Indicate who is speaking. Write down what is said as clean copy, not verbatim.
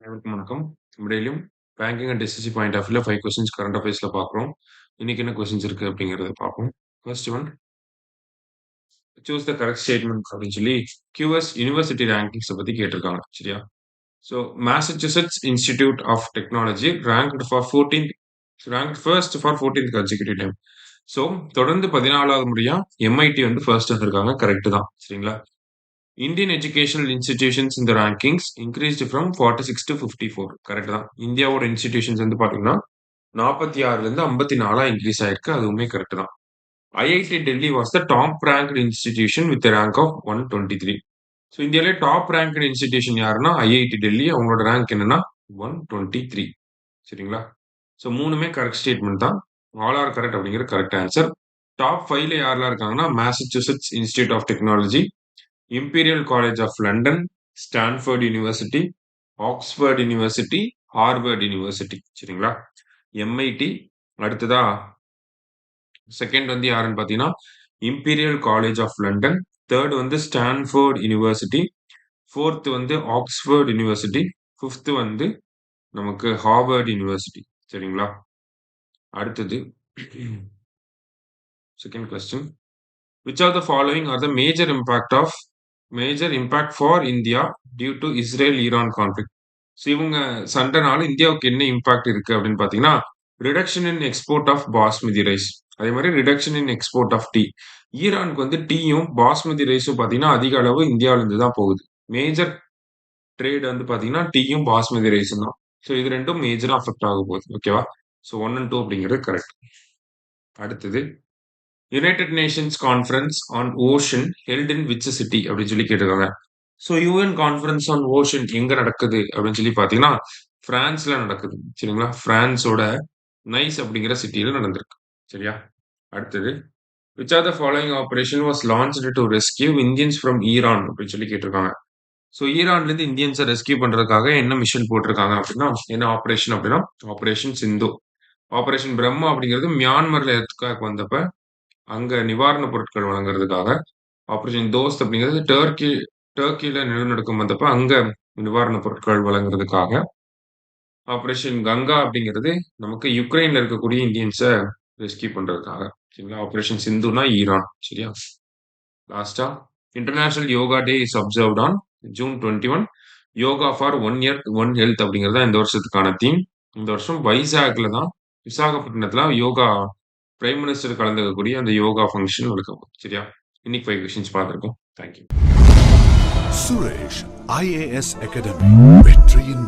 Speaker 1: அனைவருக்கும் வணக்கம். டெய்லியும் banking and SSC point of வியூல 5 கொஸ்டின்ஸ் கரண்ட் அஃபேர்ஸ்ல பார்க்குறோம். இன்னைக்கு என்ன கொஸ்டின்ஸ் இருக்கு அப்படிங்கிறத பார்ப்போம். First one, choose the correct statement அப்படின்னு சொல்லி QS யுனிவர்சிட்டி ரேங்கிங்ஸ பத்தி கேட்டிருக்காங்க. சரியா? So Massachusetts institute of technology ranked first for 14th consecutive time. So தொடர்ந்து 14வது முறையா எம்ஐடி வந்து ஃபர்ஸ்ட் வந்திருக்காங்க. கரெக்ட் தான். சரிங்களா? இந்தியன் எஜுகேஷனல் இன்ஸ்டிடியூஷன்ஸ் இந்த rankings increased from 46 to 54. Correct தான். இந்தியாவோட இன்ஸ்டிடியூஷன்ஸ் வந்து பாத்தீங்கன்னா 46லேருந்து 54 இன்க்ரீஸ் ஆயிருக்கு. அதுவுமே கரெக்ட் தான். IIT Delhi was the top ranked institution with rank of 123. So இந்தியாவிலே டாப் ரேங்க்டு இன்ஸ்டிடியூஷன் யாருன்னா ஐஐடி டெல்லி. அவங்களோட ரேங்க் என்னன்னா 123. சரிங்களா? ஸோ மூணுமே கரெக்ட் ஸ்டேட்மெண்ட் தான். ஆல் ஆர் கரெக்ட் அப்படிங்கிற கரெக்ட் ஆன்சர். டாப் 5ல யாரெல்லாம் இருக்காங்கன்னா Massachusetts institute of technology, imperial college of London, Stanford university, Oxford university, Harvard university. சரிங்களா? எம்ஐடி அடுத்ததா செகண்ட் வந்து யாருன்னு பார்த்தீங்கன்னா imperial college of London, third வந்து ஸ்டான்ஃபோர்ட் யூனிவர்சிட்டி, ஃபோர்த் வந்து ஆக்ஸ்போர்ட் யூனிவர்சிட்டி, ஃபிஃப்த் வந்து நமக்கு ஹார்வர்ட் யூனிவர்சிட்டி. சரிங்களா? அடுத்தது second question, which of the following are the major impact for India due to Israel-Iran conflict? So இவங்க சண்டைனால இந்தியாவுக்கு என்ன இம்பாக்ட் இருக்கு அப்படின்னு பார்த்தீங்கன்னா reduction in export of basmati rice, அதே மாதிரி reduction in export of tea. ஈரானுக்கு வந்து டீயும் பாஸ்மதி ரைஸும் பார்த்தீங்கன்னா அதிக அளவு இந்தியாவிலிருந்து தான் போகுது. மேஜர் ட்ரேட் வந்து பார்த்தீங்கன்னா டீயும் பாஸ்மதி ரைஸும் தான். ஸோ இது ரெண்டும் மேஜரா அஃபெக்ட் ஆக போகுது. ஓகேவா? ஸோ 1 and 2 அப்படிங்கிறது கரெக்ட். அடுத்தது, United Nations conference on ocean held in which city அப்படின்னு சொல்லி கேட்டிருக்காங்க. So UN conference on ocean எங்க நடக்குது அப்படின்னு சொல்லி பார்த்தீங்கன்னா பிரான்ஸ்ல நடக்குது. சரிங்களா? பிரான்ஸோட நைஸ் அப்படிங்கிற சிட்டியில நடந்திருக்கு. சரியா? அடுத்தது, which are the following operation was launched to rescue Indians from Iran அப்படின்னு சொல்லி கேட்டிருக்காங்க. ஸோ ஈரான்ல இருந்து இந்தியன்ஸை ரெஸ்கியூ பண்றதுக்காக என்ன மிஷன் போட்டிருக்காங்க அப்படின்னா என்ன ஆபரேஷன் அப்படின்னா ஆபரேஷன் சிந்து. ஆபரேஷன் பிரம்மா அப்படிங்கிறது மியான்மர்ல எதுக்காக வந்தப்ப அங்க நிவாரணப் பொருட்கள் வழங்குறதுக்காக. ஆபரேஷன் தோஸ்த் அப்படிங்கிறது டர்க்கில நிலநடுக்கம் வந்தப்ப அங்க நிவாரணப் பொருட்கள் வழங்குறதுக்காக. ஆபரேஷன் கங்கா அப்படிங்கிறது நமக்கு யுக்ரைன்ல இருக்கக்கூடிய இந்தியன்ஸை ரெஸ்கியூ பண்றதுக்காக. சரிங்களா? ஆபரேஷன் சிந்துனா ஈரான். சரியா? லாஸ்டா, international yoga day is observed on June 21. Yoga for 1 year 1 health அப்படிங்கிறது தான் இந்த வருஷத்துக்கான தீம். இந்த வருஷம் வைசாக்ல தான் விசாகப்பட்டினத்துல யோகா பிரைம் மினிஸ்டர் கலந்துக்கக்கூடிய அந்த யோகா ஃபங்க்ஷன் நடக்கும். சரியா? இன்னைக்கு 5 கொஸ்டின்ஸ் பார்த்துருக்கோம். தேங்க்யூ.
Speaker 2: சுரேஷ் IAS அகாடமி, வெற்றியின்